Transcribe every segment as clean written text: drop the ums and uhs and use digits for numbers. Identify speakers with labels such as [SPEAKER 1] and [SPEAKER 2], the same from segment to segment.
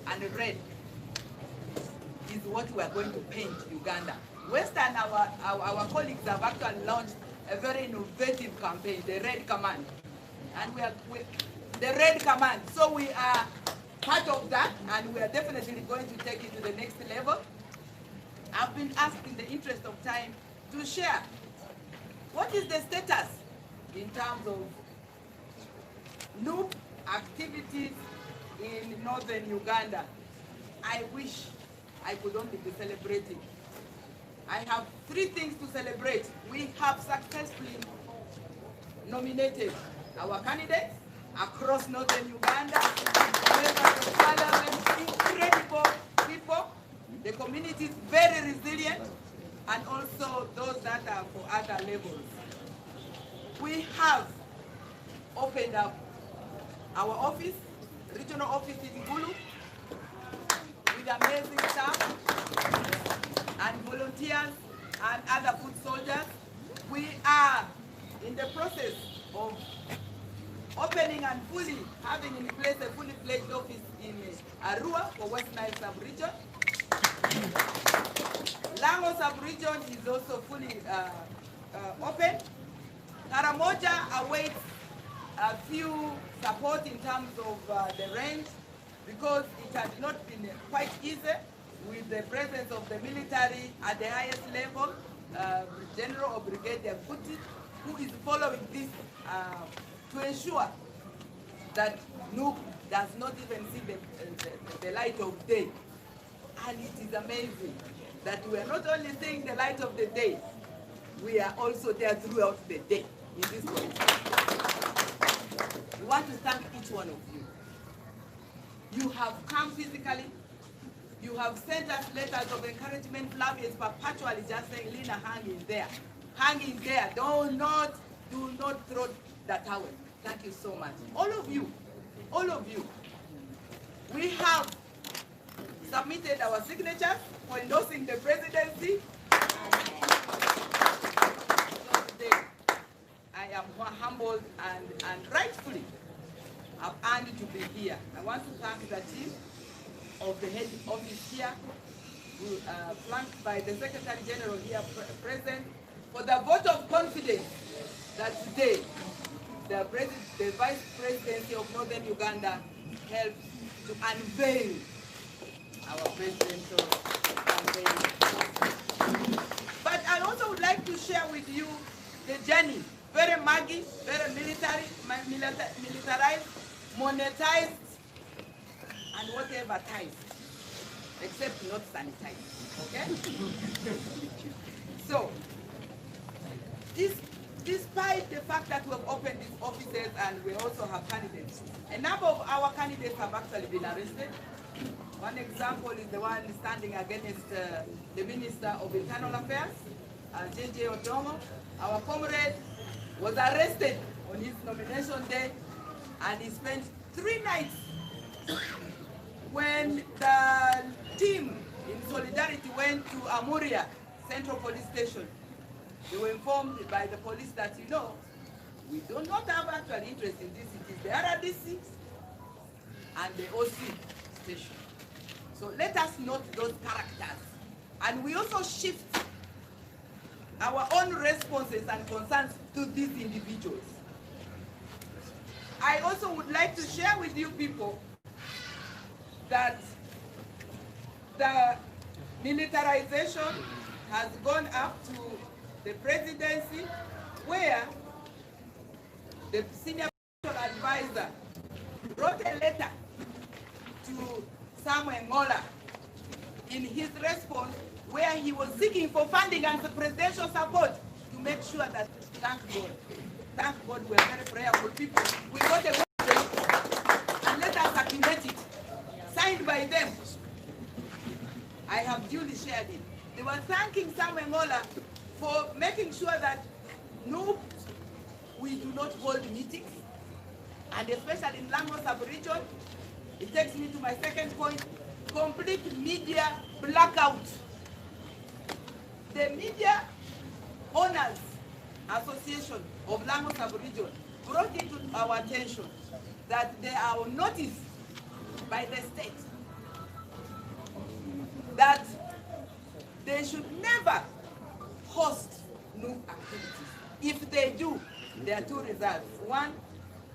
[SPEAKER 1] and red is what we are going to paint Uganda. Western, our colleagues have actually launched a very innovative campaign, the Red Command. And the Red Command. So we are part of that, and we are definitely going to take it to the next level. I've been asked in the interest of time to share what is the status in terms of loop activities in northern Uganda. I wish I could only be celebrating. I have 3 things to celebrate. We have successfully nominated our candidates across northern Uganda, members of parliament, incredible people. The community is very resilient, and also those that are for other levels. We have opened up our office, regional office in Gulu, with amazing staff and volunteers and other foot soldiers. We are in the process of opening and fully having in place a fully fledged office in Arua for West Nile sub-region. Lango sub-region is also fully open. Karamoja awaits a few support in terms of the rent, because it had not been quite easy with the presence of the military at the highest level, General or Brigadier Kuti, who is following this to ensure that Nuuk does not even see the light of day. And it is amazing that we are not only seeing the light of the day, we are also there throughout the day in this way. We want to thank each one of you. You have come physically. You have sent us letters of encouragement. Flav is perpetually just saying, Lina, hang in there. Hang in there. Do not throw the towel. Thank you so much. All of you. We have submitted our signatures for endorsing the presidency. So today, I am humbled and rightfully I've earned to be here. I want to thank the team of the head office here, who flanked by the Secretary General here present, for the vote of confidence that today the Vice Presidency of Northern Uganda helped to unveil our presidential campaign. But I also would like to share with you the journey, very muggy, very militarized, monetized, and whatever ties, except not sanitized, okay? So, despite the fact that we have opened these offices and we also have candidates, a number of our candidates have actually been arrested. One example is the one standing against the Minister of Internal Affairs, J.J. Odomo. Our comrade was arrested on his nomination day, and he spent 3 nights. When the team in solidarity went to Amuria Central Police Station, they were informed by the police that, you know, we do not have actual interest in this. It is the RDC and the OC station. So let us note those characters. And we also shift our own responses and concerns to these individuals. I also would like to share with you people that the militarization has gone up to the presidency, where the senior advisor wrote a letter to Samuel Ngola in his response, where he was seeking for funding and presidential support to make sure that, thank God, we're very prayerful people. We got a and let us accumulate it, signed by them. I have duly shared it. They were thanking Samuel Ngola for making sure that no, we do not hold meetings, and especially in Lango sub-region. It takes me to my second point, complete media blackout. The Media Owners Association of Lango sub-region brought it to our attention that they are on notice by the state that they should never host new activities. If they do, there are two results. One,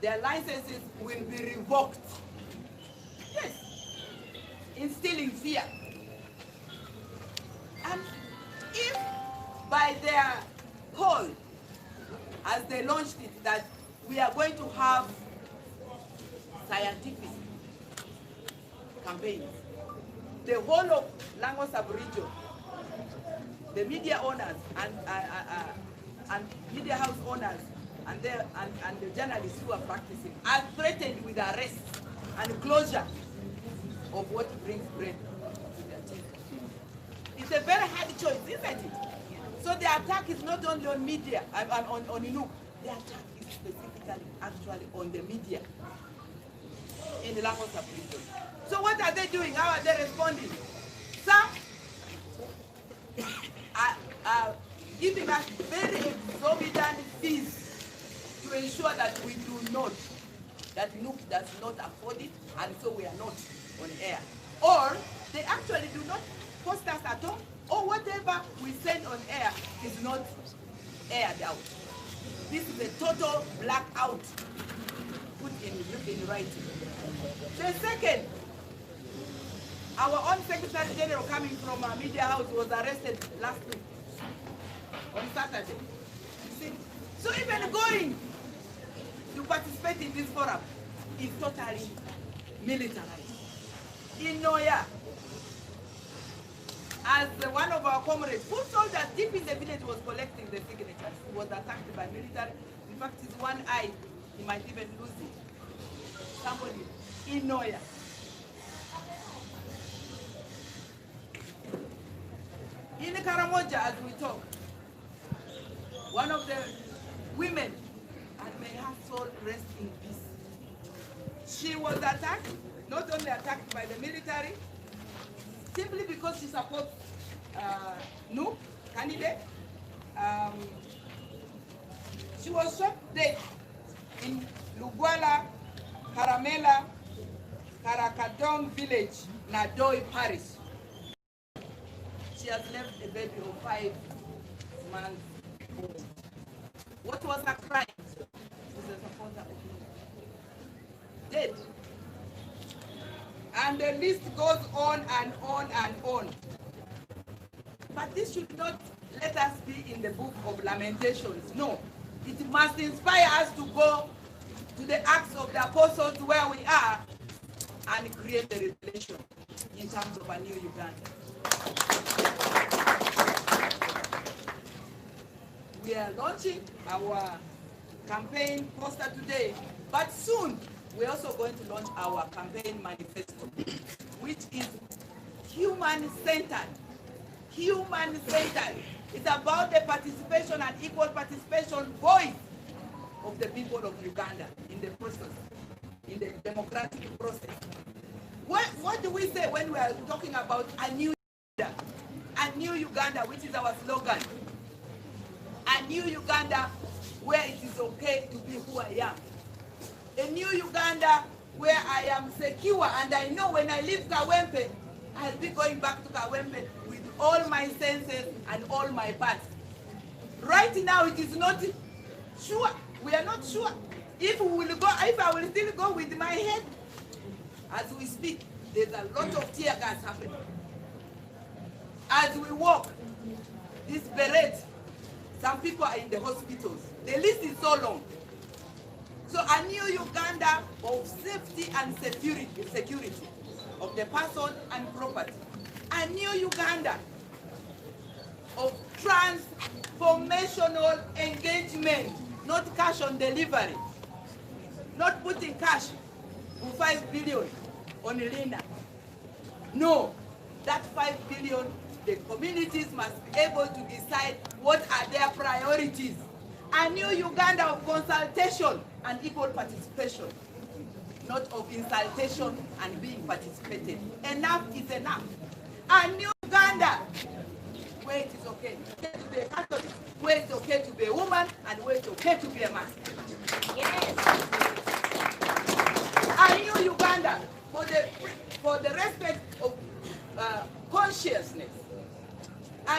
[SPEAKER 1] their licenses will be revoked. Yes, instilling fear. And if by their call, as they launched it, that we are going to have scientific campaigns, the whole of Lango sub-region, the media owners and media house owners and the journalists who are practicing are threatened with arrest and closure of what brings bread to their table. It's a very hard choice, isn't it? So the attack is not only on media, on Inuk. The attack is specifically actually on the media in the Lango sub-region. So what are they doing? How are they responding? Some are giving us very exorbitant fees to ensure that we do not, that Inuk does not afford it, and so we are not on air. Or they actually do not post us at all, or whatever we send on air is not aired out. This is a total blackout put in writing. The second, our own Secretary General coming from a media house was arrested last week on Saturday. You see? So even going to participate in this forum is totally militarized. In Noya, as one of our comrades who told us deep in the village was collecting the signatures, he was attacked by military. In fact, his one eye, he might even lose it. Somebody in Noya. In Karamoja, as we talk, one of the women, and may her soul rest in peace, she was attacked, not only attacked by the military, simply because she supports Nup candidate. She was shot dead in Lugwala, Karamela, Karakadong village, Nadoi Parish. She has left a baby of 5 months old. What was her crime? She was a supporter of Nup. Dead. And the list goes on and on and on. But this should not let us be in the book of Lamentations. No. It must inspire us to go to the Acts of the Apostles where we are and create a revelation in terms of a new Uganda. We are launching our campaign poster today, but soon we're also going to launch our campaign manifesto, which is human-centered. Human-centered. It's about the participation and equal participation voice of the people of Uganda in the process, in the democratic process. What do we say when we are talking about a new Uganda? A new Uganda, which is our slogan. A new Uganda where it is okay to be who I am. A new Uganda where I am secure and I know when I leave Kawempe, I'll be going back to Kawempe with all my senses and all my parts. Right now it is not sure. We are not sure if we will go, if I will still go with my head. As we speak, there's a lot of tear gas happening. As we walk, this beret, some people are in the hospitals. The list is so long. So a new Uganda of safety and security of the person and property. A new Uganda of transformational engagement, not cash on delivery, not putting cash for 5 billion on Elena. No, that 5 billion, the communities must be able to decide what are their priorities. A new Uganda of consultation and equal participation, not of insultation and being participated. Enough is enough. A new Uganda where it is okay to be a Catholic, where it's okay to be a woman, and where it's okay to be a man. Yes.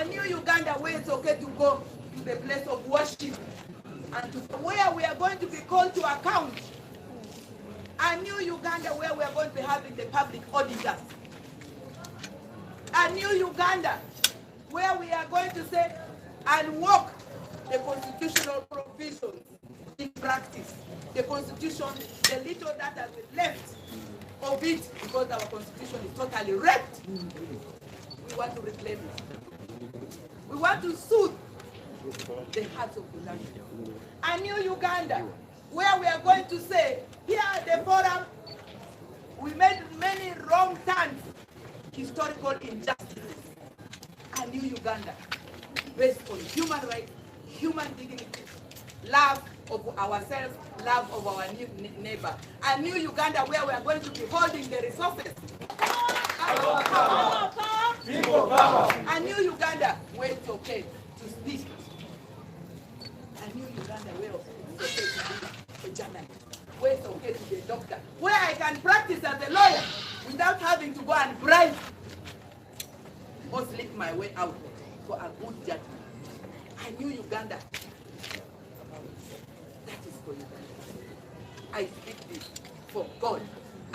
[SPEAKER 1] A new Uganda where it's okay to go to the place of worship and to where we are going to be called to account. A new Uganda where we are going to be having the public auditors. A new Uganda where we are going to say and walk the constitutional provisions in practice. The constitution, the little that has been left of it, because our constitution is totally wrecked. We want to reclaim it. We want to soothe the hearts of Uganda. A new Uganda where we are going to say, here at the forum, we made many wrong turns, historical injustices. A new Uganda based on human rights, human dignity, love of ourselves, love of our neighbor. A new Uganda where we are going to be holding the resources. A new Uganda where it's okay to speak. A new Uganda where it's okay to be a journalist, where it's okay to be a doctor, where I can practice as a lawyer without having to go and bribe or slip my way out for a good judgment. A new Uganda. That is for Uganda. I speak this for God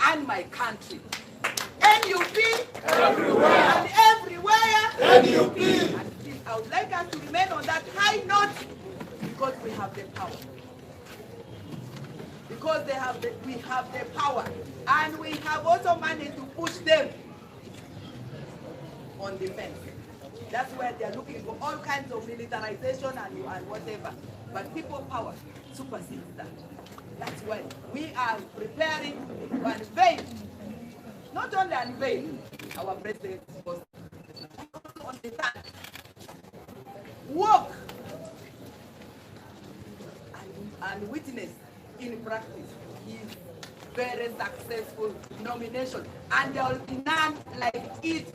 [SPEAKER 1] and my country. NUP everywhere and everywhere. NUP. And I would like us to remain on that high note because we have the power. Because we have the power, and we have also managed to push them on defense. That's where they are looking for all kinds of militarization and whatever. But people power supersedes that. That's why we are preparing to unveil, not only unveil our president's post, on the stand, walk and witness in practice his very successful nomination. And there will be none like it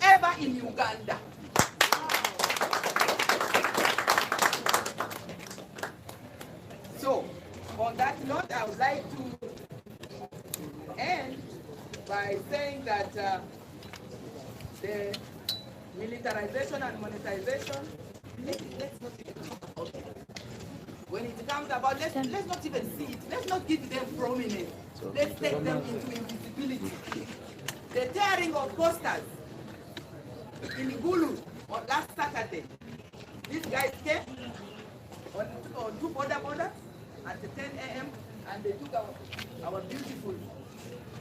[SPEAKER 1] ever in Uganda. So, on that note, I would like to end by saying that the militarization and monetization, let's not even talk about it. When it comes about, let's not even see it. Let's not give them prominence. Let's take them into invisibility. The tearing of posters in Gulu on last Saturday. These guys came on two borders at 10 a.m. and they took our beautiful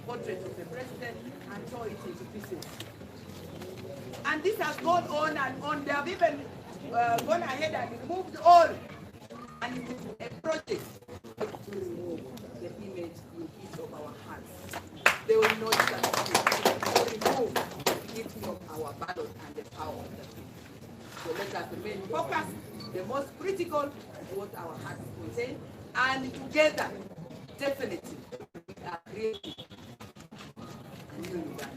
[SPEAKER 1] portrait of the president and tore it into pieces. And this has gone on and on. They have even gone ahead and moved all. And it is a project to remove the image in each of our hands. They will not remove it from our ballot and the power of the people. So let us remain focused. The most critical is what our hearts contain. And together, definitely, we are creating a new Uganda.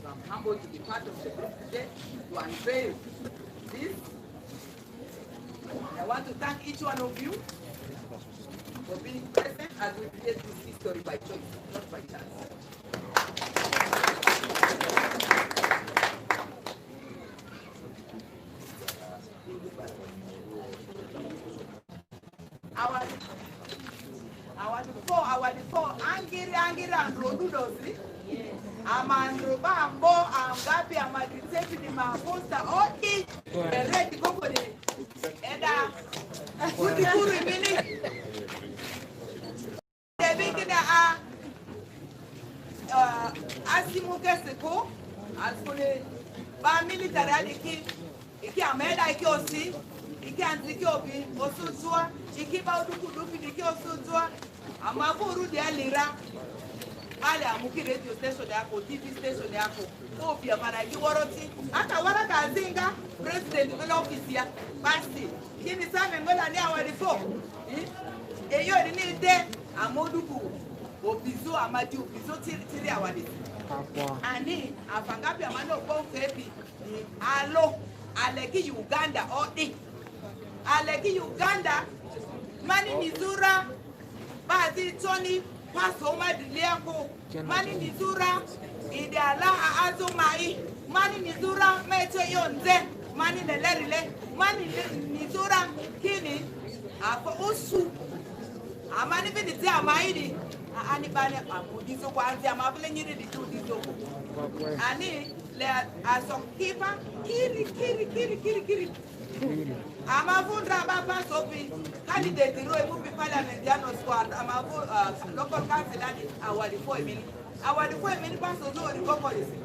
[SPEAKER 1] So I'm humbled to be part of the group today to unveil this. I want to thank each one of you for being present as we create this history by choice, not by chance. Our four, Angiri and Rodudosi, Amandro Bambo, Amgapi, Amadriteti, the Maposta, all each, the red company, and Kuri Mini, the beginner Asimuke Seko, as for the military, iki ameda iki osi, iki anziki obi, osuzua, iki baudukudufi, iki osuzua, amaburu de alira, ale amuki radio station yako, TV station yako, obi amana iki waroti, ata wara kazinga, president wala ofisi ya, basi, kini same ngola ni awarifo, eyo ni de, amoduku, obizo amadi obizo tiri awarifo. Ani afangapi amano kwa fepi alo aleki Uganda odi aleki Uganda mani mizura bazi Tony paso madiliako mani nizura ideala azumai mani nizura meto yonze mani nelerile mani nizura kini apo usu amani bidi amaidi ani bane amudizo kwanza amabule nyiri dizo ani le asokipa kiri amavundra baba sopi candidate ro emupi parliamentiano squad amavu local council ani award 4 mini paso zo ri policy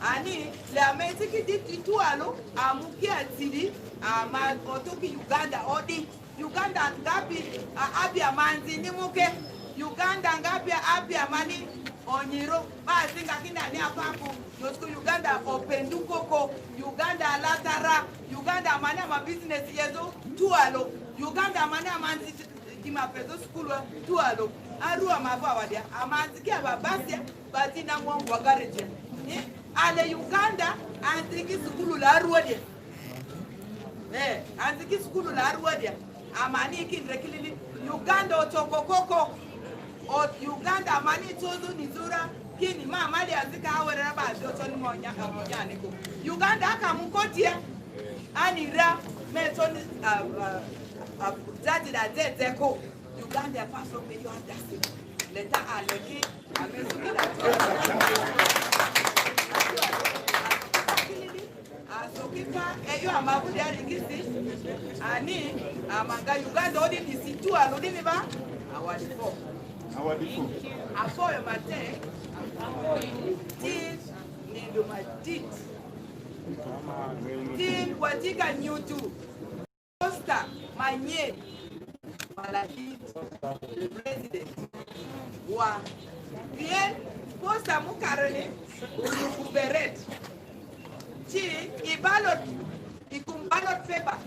[SPEAKER 1] ani le ametiki dititualo amukia tidi ama otoki Uganda odi Uganda ngapi abia manzi nimuke Uganda ngapi abia mani onyiro bazinga kinani apapo yosku Uganda opendukoko Uganda latara Uganda mani ama business yezo tualo Uganda mani amanzi kima pezo school tualo aru amava wadia amanzi kia babasia batina mwangu wagareje ale Uganda anziki school la ruode anziki school la ruode amani kindrekilili Uganda otokokoko o Uganda amani tozu nizura kini mama ali azika awera bazo toni monya niko Uganda akamukotia anira metoni zati da zeko Uganda paso me yo andasi leta aleki amesukira asokika eyo amabudi alikisi ani amanga Uganda odi nisitu alodi biba awadi 4 afoyo mate tin nindo madit tin watika nyutu posta manye malaki le president wa bien posta mukarene ukuberet ti ibalot ikumbalot paper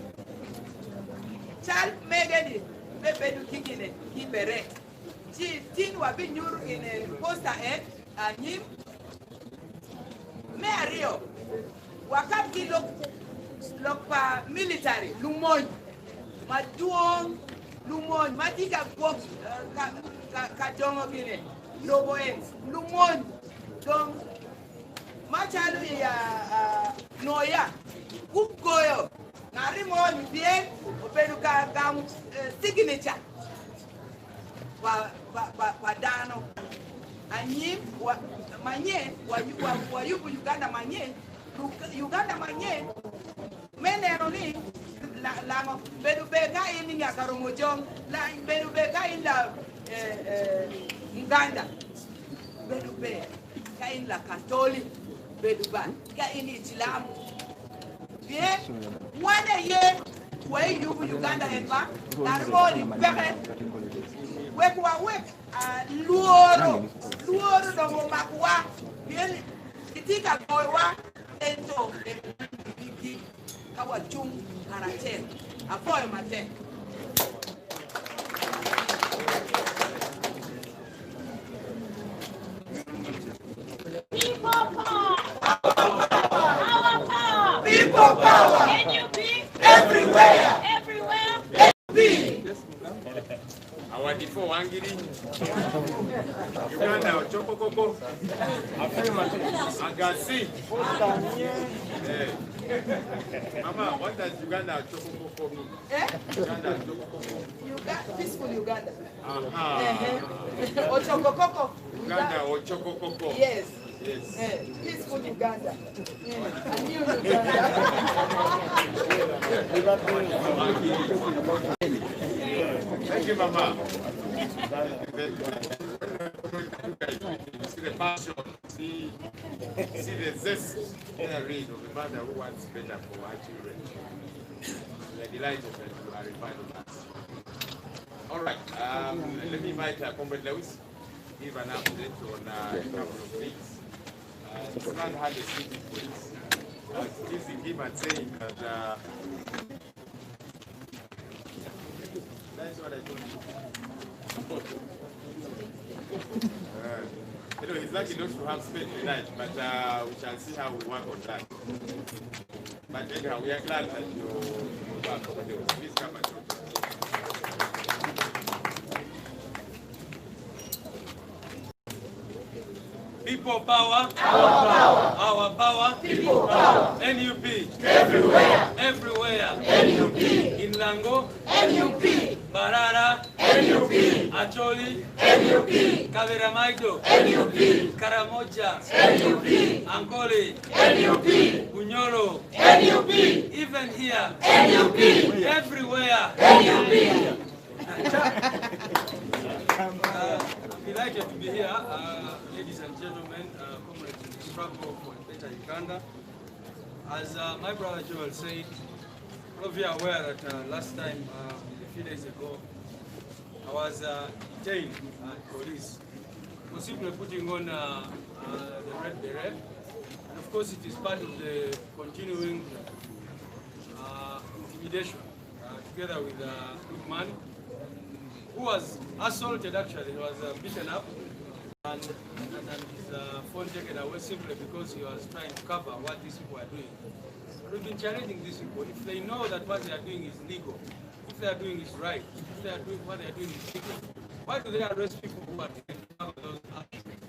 [SPEAKER 1] chal megedi bebedu kikine kiberet tin wabi nyuru in posta anyim merio wakati lokpa military lumon maduong lumon matika go ka dongo gine loboen lumon dong machalu ya noya kukoyo narimon bien operuka gam signature wa dano anyi manye wa yubu Uganda manye menero ni la bedu beka ini ngakarongo jong la bedu beka inda Uganda bedu be ka in la Catholic bedu ba ka in Islam bien wane ye wa yubu Uganda enba narmoni pere wekwa luoro domo makwa bien itika koiwa ento bigi kawa chung arachen afoyo mate
[SPEAKER 2] People power.
[SPEAKER 1] People power.
[SPEAKER 2] Can you be
[SPEAKER 1] Everywhere.
[SPEAKER 2] be?
[SPEAKER 3] Our default wangiri Uganda ochokokoko agasi Mama, what does Uganda ochokokoko mean? Uganda ochokokoko.
[SPEAKER 1] Peaceful Uganda.
[SPEAKER 3] Aha.
[SPEAKER 1] Ochokokoko.
[SPEAKER 3] Uganda ochokokoko.
[SPEAKER 1] Yes.
[SPEAKER 3] Yes.
[SPEAKER 1] Peaceful Uganda. A new Uganda.
[SPEAKER 3] Thank you, Mama. See the passion, see the zest in the read of the mother who wants better for our children. We are delighted that you are reminding us. All right, let me invite Comrade Lewis, give an update on a couple of things. This man had a city police. I was teasing him and saying that that's what I told you. Anyway, he's lucky not to have spent the night, but we shall see how we work on that. But anyhow, we are glad that you back over there. Please come and talk to us.
[SPEAKER 4] People power. Our power. Our power. People power. NUP. Everywhere. Everywhere. NUP. In Lango. NUP. Barara. NUP. Acholi. NUP. Kaveramaido. NUP. Karamoja. NUP. Angole. NUP. Bunyoro. NUP. Even here. NUP. Everywhere. NUP. I'm delighted to be here, ladies and gentlemen, comrades in the struggle for a better Uganda. As my brother Joel said, all of you are aware that last time, a few days ago, I was detained at police for simply putting on the red beret. And of course, it is part of the continuing intimidation together with a good man who was assaulted. Actually, he was beaten up and his phone taken away simply because he was trying to cover what these people are doing. But we've been challenging these people. If they know that what they are doing is legal, if they are doing is right, if they are doing what they are doing is legal, why do they arrest people who are taking those actions?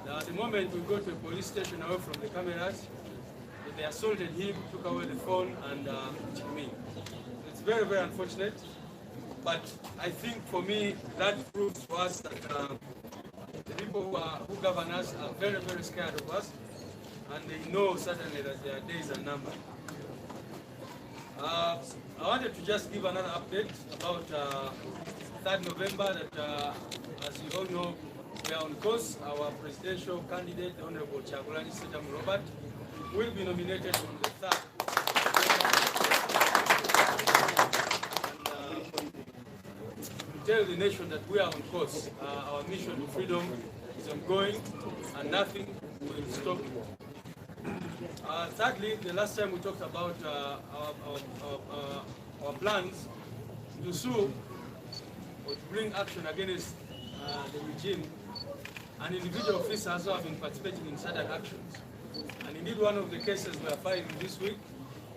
[SPEAKER 4] Now, at the moment we go to a police station away from the cameras, they assaulted him, took away the phone, and beat me. It's very, very unfortunate. But I think for me, that proves to us that the people who govern us are very, very scared of us, and they know certainly that their days are numbered. I wanted to just give another update about 3rd November that, as you all know, we are on course. Our presidential candidate, the Honorable Kyagulanyi Ssentamu will be nominated on the 3rd. Tell the nation that we are on course. Our mission to freedom is ongoing and nothing will stop it. Thirdly, the last time we talked about our plans to sue or to bring action against the regime, and individual officers who have been participating in certain actions. And indeed, one of the cases we are filing this week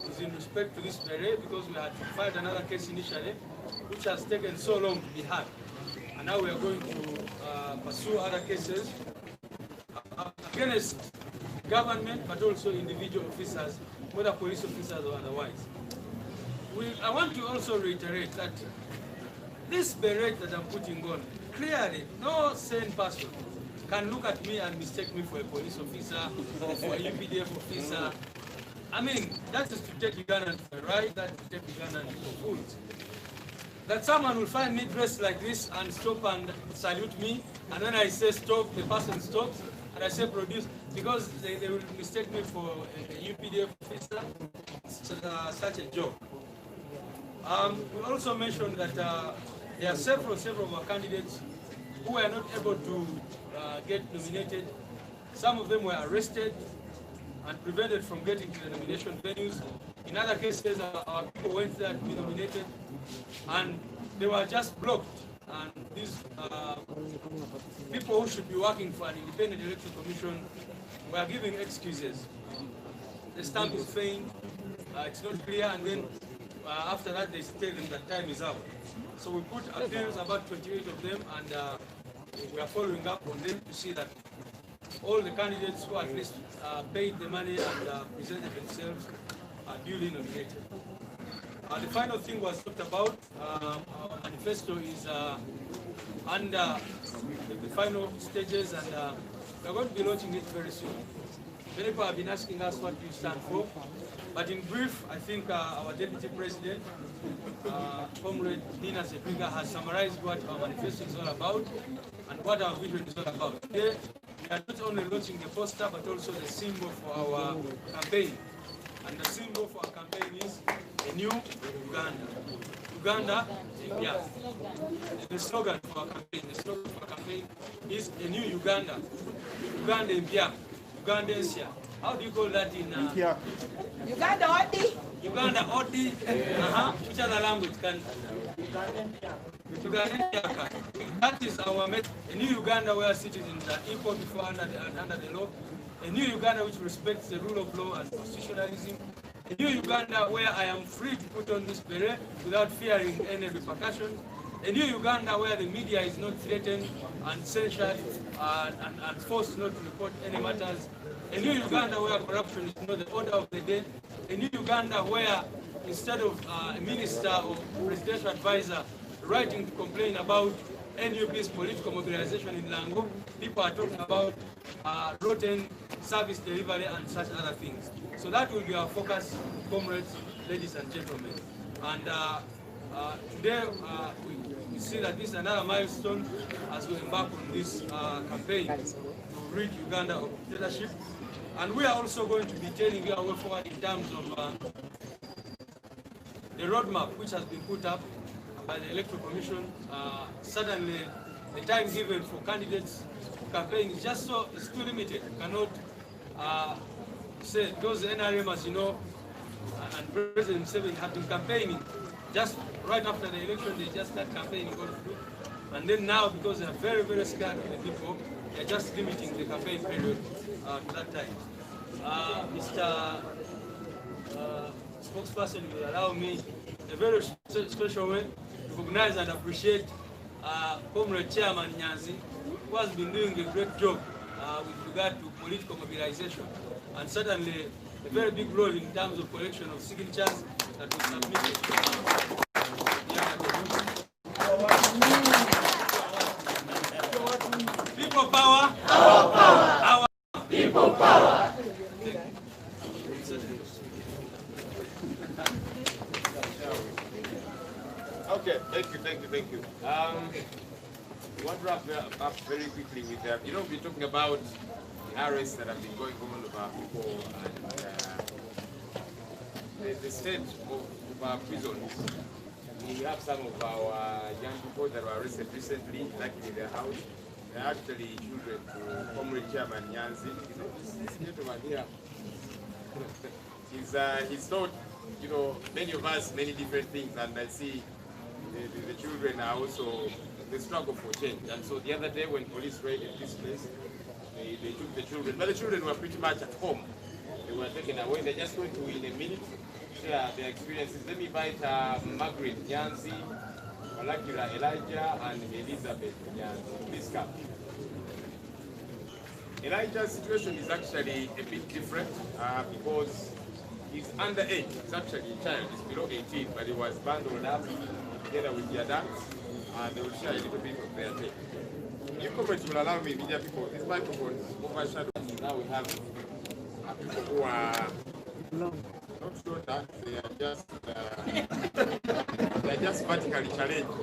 [SPEAKER 4] is in respect to this beret, because we had filed another case initially, which has taken so long to be had. And now we are going to pursue other cases against government, but also individual officers, whether police officers or otherwise. I want to also reiterate that this beret that I'm putting on, clearly, no sane person can look at me and mistake me for a police officer or for a UPDF officer. I mean, that is to take Ugandans for a ride, that is to take Ugandans for fools. That someone will find me dressed like this and stop and salute me, and when I say stop, the person stops, and I say produce, because they will mistake me for a UPDF officer. It's such a joke. We also mentioned that there are several of our candidates who were not able to get nominated. Some of them were arrested and prevented from getting to the nomination venues. In other cases, our people went there to be nominated and they were just blocked. And these people who should be working for an independent election commission were giving excuses. The stamp is faint, it's not clear, and then after that they tell them that time is up. So we put appeals, about 28 of them, and we are following up on them to see that all the candidates who at least paid the money and presented themselves are duly nominated. The final thing was talked about. Our manifesto is under the final stages, and we are going to be launching it very soon. Many people have been asking us what we stand for, but in brief, I think our Deputy President, Comrade Nina Zedriga, has summarized what our manifesto is all about and what our vision is all about. Today, we are not only launching the poster, but also the symbol for our campaign. And the symbol for our campaign is a new Uganda. Uganda, yeah. The slogan for our campaign, is a new Uganda. Uganda Impia. Ugandensia. How do you call that in
[SPEAKER 1] Uganda Odi?
[SPEAKER 4] Uganda Odi. Which other language can Ugandensiaka. That is our message. A new Uganda where citizens are equal before under the law. A new Uganda which respects the rule of law and constitutionalism. A new Uganda where I am free to put on this beret without fearing any repercussions. A new Uganda where the media is not threatened and censured and forced not to report any matters. A new Uganda where corruption is not the order of the day. A new Uganda where instead of a minister or presidential advisor writing to complain about NUP's political mobilization in Lango, people are talking about rotten service delivery and such other things. So that will be our focus, comrades, ladies and gentlemen. And today we see that this is another milestone as we embark on this campaign to rid Uganda of dictatorship. And we are also going to be telling you our way forward in terms of the roadmap which has been put up by the Electoral Commission. Certainly, the time given for candidates to campaign is just so, it's too limited. You cannot say, those NRM, as you know, and President Museveni have been campaigning just right after the election, they just start campaigning all through. And then now, because they are very, very scared of the people, they are just limiting the campaign period to that time. Mr. Spokesperson will allow me a very special way to recognize and appreciate Comrade Chairman Nyanzi, who has been doing a great job with regard to political mobilization, and certainly a very big role in terms of collection of signatures that was submitted. People power, our power, our people power.
[SPEAKER 3] Okay, thank you. We want to wrap up very quickly with we're talking about the arrests that have been going on of our people and the state of our prisons. We have some of our young people that were arrested recently, luckily in their house. They're actually children to Comrade Chairman Nyanzi. This gentleman here, he's taught, many of us many different things, and I see the children are also the struggle for change. And so the other day when police raided this place, they took the children, but the children were pretty much at home. They were taken away. They're just going to, in a minute, share their experiences. Let me invite Margaret Nyanzi, Malakira Elijah, and Elizabeth Nyanzi. Please come. Elijah's situation is actually a bit different because he's underage. He's actually a child. He's below 18, but he was bundled up together with the adults, and they will share a little bit of their take. You comrades will allow me, media people, this microphone overshadowed. Now we have people who are not shorter, they are just vertically challenged.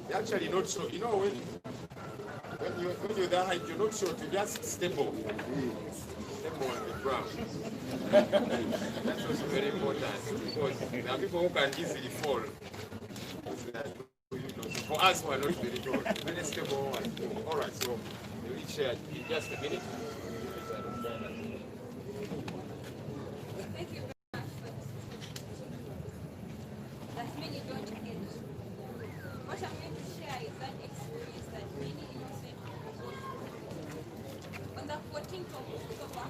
[SPEAKER 3] They're actually not so, when you're that height, you're not short, you're just stable. Stable on the ground. That's also very important because there are people who can easily fall. For us who are not very tall, very stable. All right, so we will share in just a minute.
[SPEAKER 5] Thank you very much. That many don't get. What I'm going to share is that experience that many innocent people go through. On the 14th of October,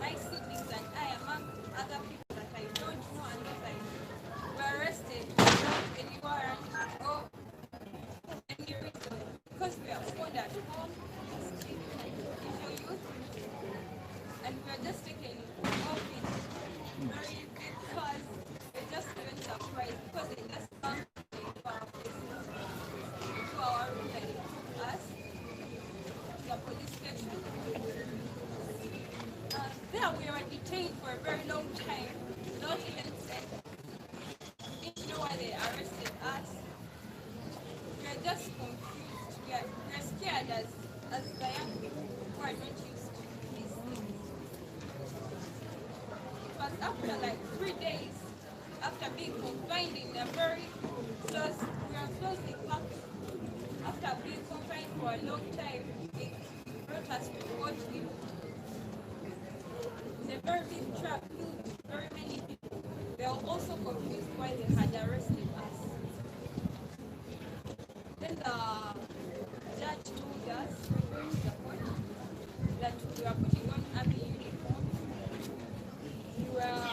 [SPEAKER 5] my siblings and I, among other people that I don't know and not I know, were arrested without any warrant or any reason because we are found at home, in your youth, and we are just taken off in very big cars. We're just even surprised because they just come to our places, to our room, like us, the police station. There we were detained for a very long time, not even said. Didn't know why they arrested us. We are just confused. We are scared as the young people who are not used to these things. It was after like 3 days, after being confined in a very close, we were closely packed. After being confined for a long time, they brought us to court. It's a very big trap, very many people. They were also confused why they had arrested us. Then the judge told us, the that we were putting on army uniform, we were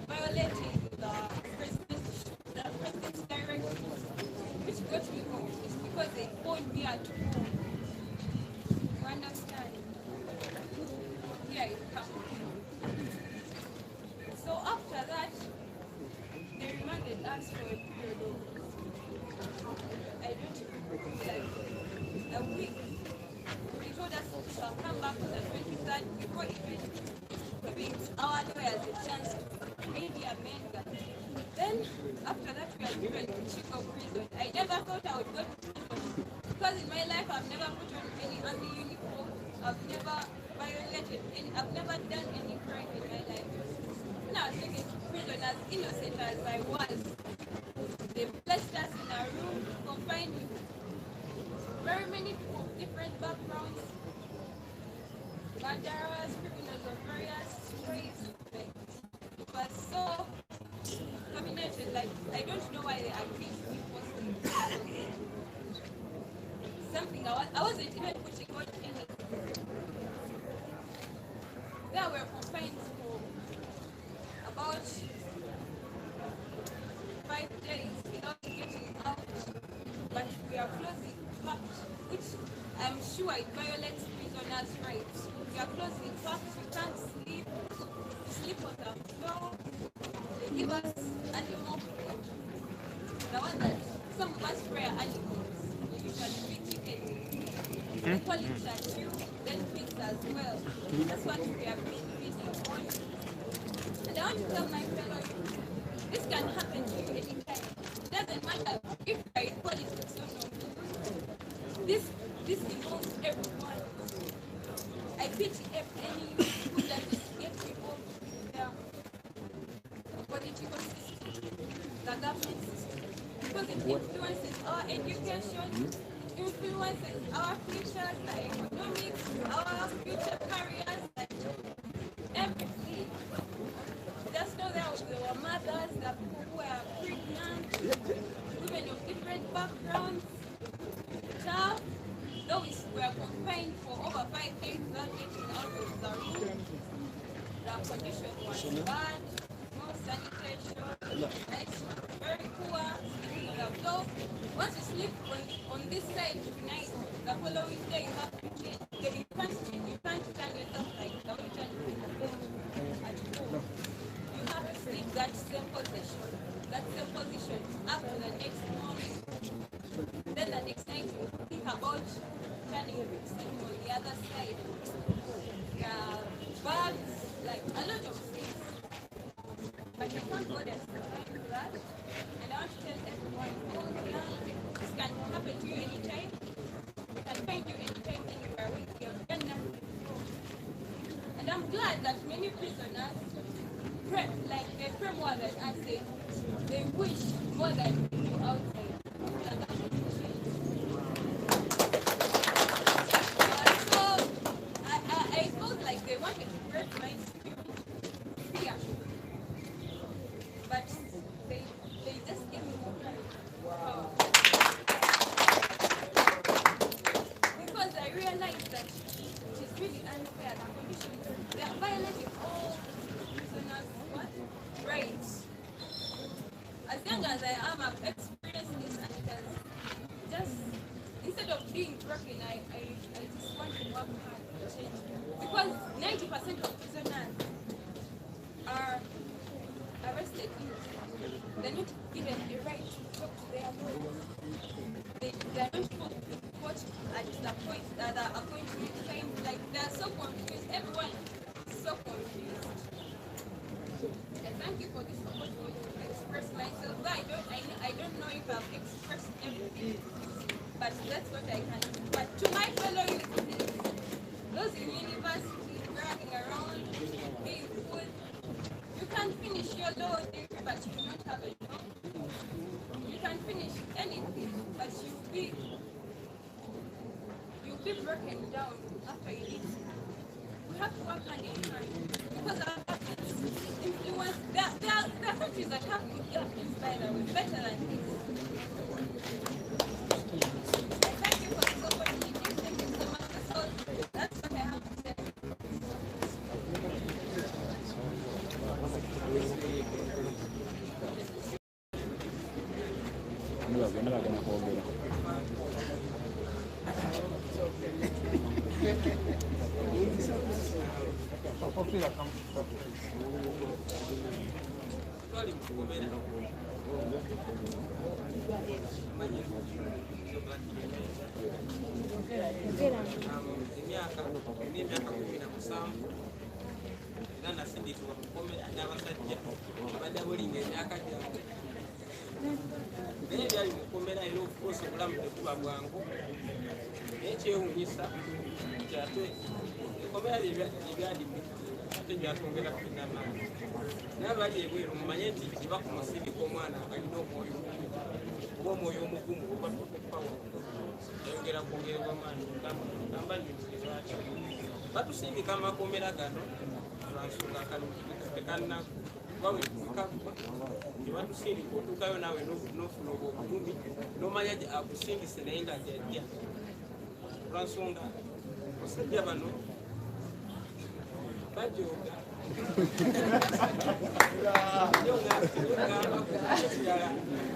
[SPEAKER 5] violating the president's directive, which got me home. It's because they phoned me at home. You understand? Here it comes. So after that, they remanded us for a period of, I don't know, like a week. They told us we shall come back on the 23rd before even giving our lawyers a chance to maybe amend that. Then, after that, we are given to Chico prison. I never thought I would go to prison because in my life I've never put on any army uniform. I've never violated any, I've never done any crime in my life. When I was taken to prison, as innocent as I was, they placed us in a room, confined with very many people of different backgrounds, murderers, criminals of various ways. Like, it was so dominated, like, I don't know why they agreed to me forcibly. Something I wasn't even putting on anything. There were confined for about 5 days without getting out, but we are closely packed, which I'm sure it violates prisoners' rights. We are closely packed, we can't sleep, we sleep on the floor, they give us animal food. The one that some of us spray animals, we usually feed chickens. They call it tattoo, then pigs as well. That's what we are feeding on. And I want to tell my fellow youth, this can happen to you anytime. It doesn't matter if you are in politics or not. This involves everyone. I pity any youth who doesn't get involved in the political system, the government system, because it influences our education, it influences our future, the economics, our future careers, and everything. Just know there were mothers, the people who were pregnant, women of different backgrounds, tough. Though we were confined for over 5 days without getting out of the room, the condition was bad, no sanitation, nights were very poor, sleeping on the floor. Once you sleep on this side tonight, the following day you have to change. You can't turn yourself like the way you turn at home. You have to sleep that same position up to the next morning. Then the next night you think about turning sleeping on the other side. Bugs, like a lot of things. But I thank God has survived that. And I want to tell everyone, oh yeah, this can happen to you anytime. It can find you anytime, anywhere with you. You've done nothing wrong. And I'm glad that many prisoners pray, like they pray more than us. They wish more than people outside. So I felt like they wanted to break my spirit, fear, but they just gave me more power. Because I realized that it is really unfair, the conditions. They are violating all prisoners' rights. As young as I am, I've experienced this, and it has just, instead of being broken, I just want to work hard to change. Because 90% of prisoners are arrested. They're not given the right to talk to their lawyers. They are not told to watch at the point that the appointment time. Like, they're so confused. Everyone is so confused. And thank you for this opportunity to express myself. I don't know if I've expressed everything, but that's what I can do. But to my fellow youth, those in university, dragging around, being good, you can finish your law degree, but you will not have a job. You can finish anything, but you'll be broken down after you leave. We have to work hand in hand because our governments influence. There are countries that have good governments, by the way, better than this. Thank you for the opportunity. Thank you so much. That's
[SPEAKER 6] emyaka 17 era nasindikibwa mukomera n'abasajja abadabulinga emyaka gyabwe naye byali mukomera era okukosa obulamu tekuba bwangu naye kyewunyisa nti ate ekomera lyebyalimu ate byatwongera kulina amaanyi n'abali ebweru mumanye nti kiba ku musindika omwana alina omwoyo oba omwoyo omugumu obatukupawa ayongera kwongererwa amaanyi gamba nlwaki batusindika amakomera gano lwansonga tekannabawetukagwa tebatusindika otuukayo naawe n'ofuna obwobulumi n'omanya akusindise naye nga jajja lwansonga basajja bano bajoga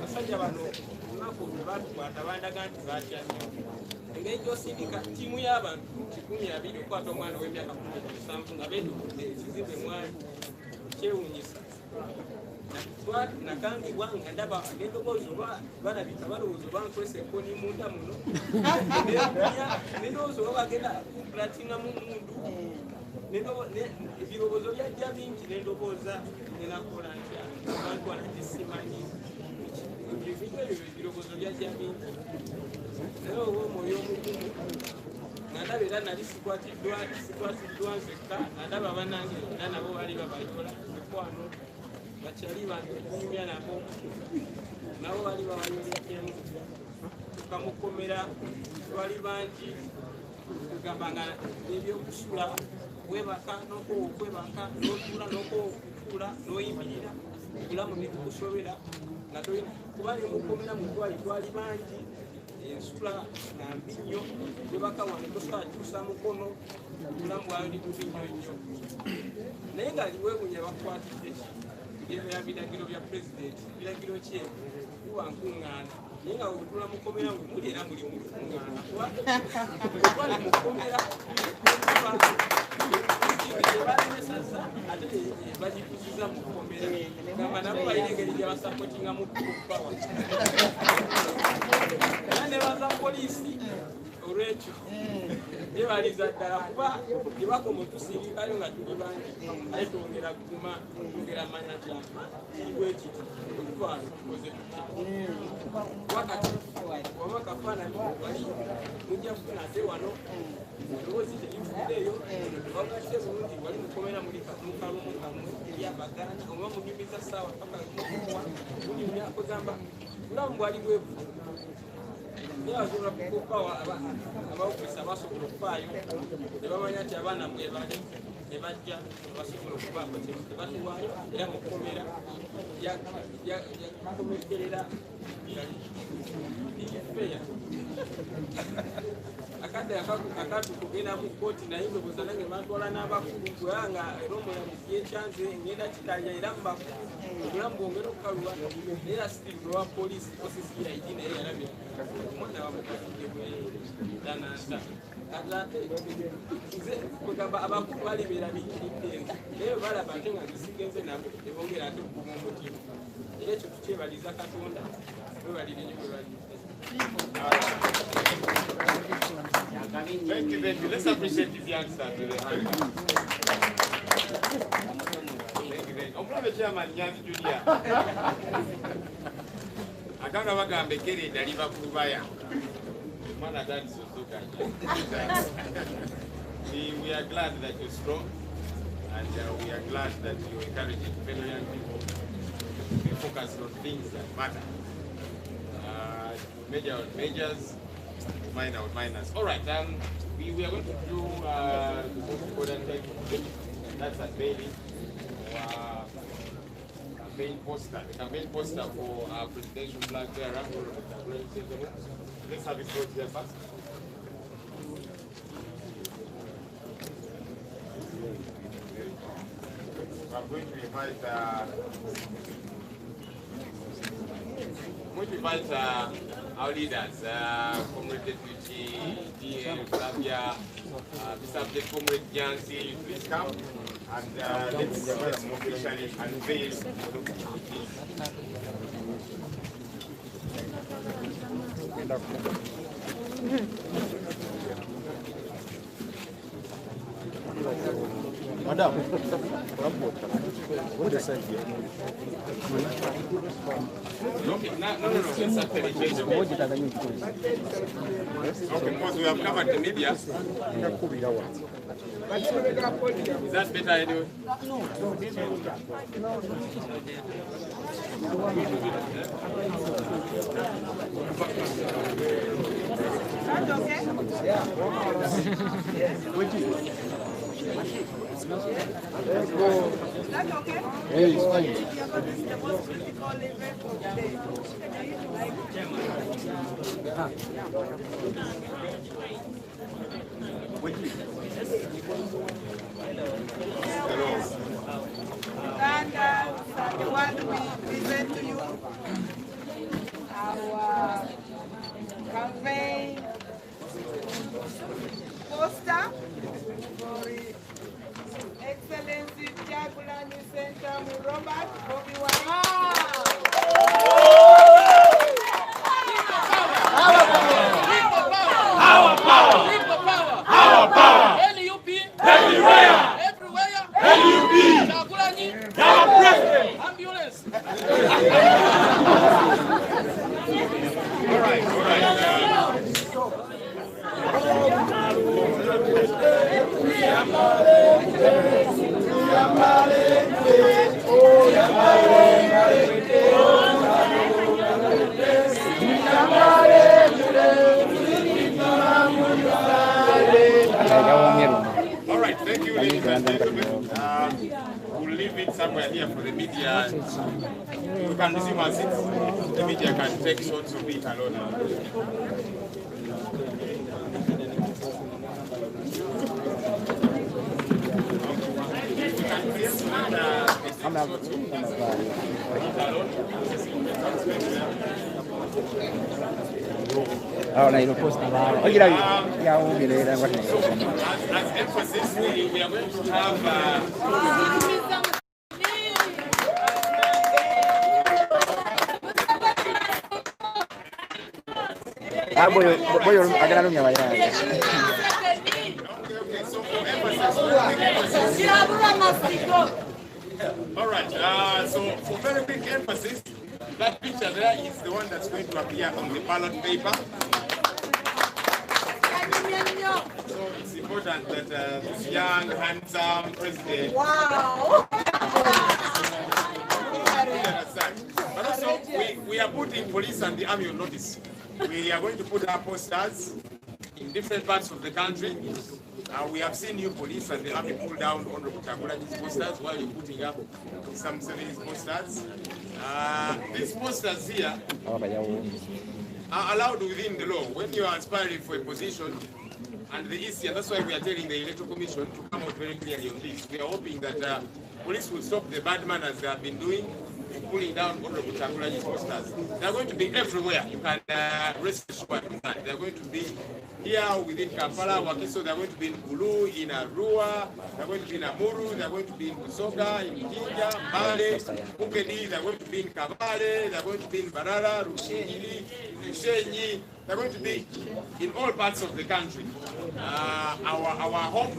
[SPEAKER 6] basajja bano olunaku olwo batukwata bandaga nti batya nnyo engeri gyosindika ttiimu y'abantu 12 okwata omwana w'emyaka 17 nga beetukudde ekizimbe mwali kyewunyisa nakangibwa nga ndaba endoboozi oba balabika balowooza oba nkozesa ekkoni munda muno nendowooza oba bagenda kulatingamu mundu ebirowoozo byajja bingi nendobooza nenakola ntya abantu wanagisimanyi ebirowoozo byajja bingi naye oba omwoyo omugumu nga ndaba era nali sikwatiddwa nzekka nga ndaba banange era nabo bali babayola mikwano bakyali bantunyumya nabo nabo bali babayolekyemu tukamukomera twali bangi kugamba nga ebyokusula webaka nokwebaka notula nokokula noyimirira obulamu nikukusobera nga kuba nemukomera mutwali twali bangi ensula nambi nnyo webaka wane tosobola kyusa mukono obulamu bwayo ni bubi nnyo nnyo naye nga liwebunya bakwatidde ya biragiro bya pulezidenti biragiro kye biwankuŋŋaana naye nga webutula mukomera mwe muli era muli mukuŋŋaana kubali mukomera balimesasa ate bagikuziza mukomera gamba nabo balina engeri gyebasapotingamu kupawa era nebaza poliisi olwekyo byebaliza ddala kuba gyebakoma otusindikayo nga tuli bangi aye twongera kuguma twongera manya kibwekiti okutwala tukoze wakati waba kafaanani wali mujja kufuna ate wano olowoozi terifuddeeyo wagatte bulungi wali mukomera mukalumu kamwe eryabagana oba munyumiza ssaawa paka mukuwa munyumya kugamba bulamu bwali bwebu naye basobola kukupawa abawukisa basobola okufaayo nebamanya nti abaana mwebali nebajja basobola okubaako tebatuwaayo era mukomera yakomekerera feya akadde akatu kugenda mu kooti naye ndoboza nange bantwala n'abakulu kubanga nga era omulamuzi yekyanze ngenda kitanya era mubakulu obulamu bwongera okukaluwa era sitiri lwa poliisi OCCID naye yalabye omwana wamukatidde bwedananta ate nze kwegamba abakulu balibeera bikiridde naye balaba ate nga zisigenze nabo nebongera ate okuguma omutima era ekyo tukyebaliza Katonda webalire nyo bwebalize.
[SPEAKER 3] Thank you. Let's appreciate this youngster to the hand. Omulabe chairman Nyanzi Junior. Aganga bagambe kere dali bakubaya. Mana dad Suzuka. We are glad that you're strong and we are glad that you encourage fellow young people to be focused on things that matter. Major majors, minor minors. All right, we are going to do that's a daily campaign poster. The campaign poster for our presidential flag bearer. Let's have it go here first. I'm going to invite going to invite our leaders, Comrade Deputy, DM, Flavia, the subject Comrade Yancy, please come and let's officially unveil the
[SPEAKER 7] Madam, what is it?
[SPEAKER 3] no, it's actually changeable. Okay, because we have covered the media. Is that better anyway?
[SPEAKER 1] That's okay? That's okay?
[SPEAKER 7] Hey, it's fine.
[SPEAKER 1] This is the most critical event of the day. And the one we present to you, our campaign poster for Excellency Kyagulanyi Ssentamu Robert
[SPEAKER 6] Our power. NUP. Everywhere. NUP. Kyagulanyi. Our president. Ambulance.
[SPEAKER 3] All right. All right, thank you, ladies and gentlemen. We'll leave it somewhere here for the media. We can resume our seats. The media can take shots of it alone.
[SPEAKER 7] Ahora y lo posta. Oye, ya hubiera
[SPEAKER 3] As emphasis, we are going to have
[SPEAKER 7] voy a ganar una vaya.
[SPEAKER 3] so for emphasis, all right, so for very quick emphasis, that picture there is the one that's going to appear on the ballot paper. So it's important that this young, handsome president.
[SPEAKER 1] Wow!
[SPEAKER 3] But also, we are putting police and the army on notice. We are going to put our posters in different parts of the country. We have seen you police and the army pull down Honorable Kyagulanyi's posters while you're putting up some civilian posters. These posters here are allowed within the law. When you are aspiring for a position, and the EC, and that's why we are telling the Electoral Commission to come out very clearly on this. We are hoping that police will stop the bad manners they have been doing, pulling down Honorable Kyagulanyi's posters. They are going to be everywhere. You can rest assured of that. They are going to be here within Kampala, Wakiso. They are going to be in Bulu, in Arua. They are going to be in Amuru. They are going to be in Busoga, in Jinja, Mbale, Bukedi. They are going to be in Kabale. They are going to be in Barara, Rushingili, Rushenyi. They are going to be in all parts of the country. Our hope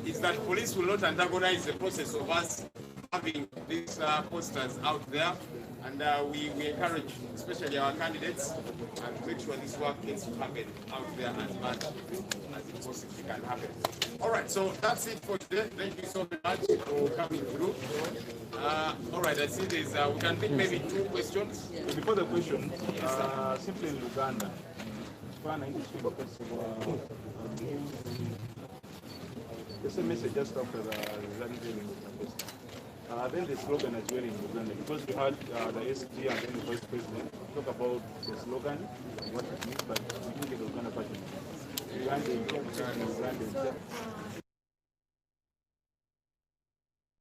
[SPEAKER 3] is that police will not antagonize the process of us having these posters out there, and we encourage, especially our candidates, to make sure this work gets to happen out there as much as it possibly can happen. All right, so that's it for today. Thank you so much for coming through. All right, I see there's, we can pick maybe 2 questions.
[SPEAKER 8] Before the question, simply in Uganda, there's a message just after the then the slogan as well in Uganda, because we had the SG and then the Vice President talk about the slogan and what it means, but we didn't get the Uganda version. Uganda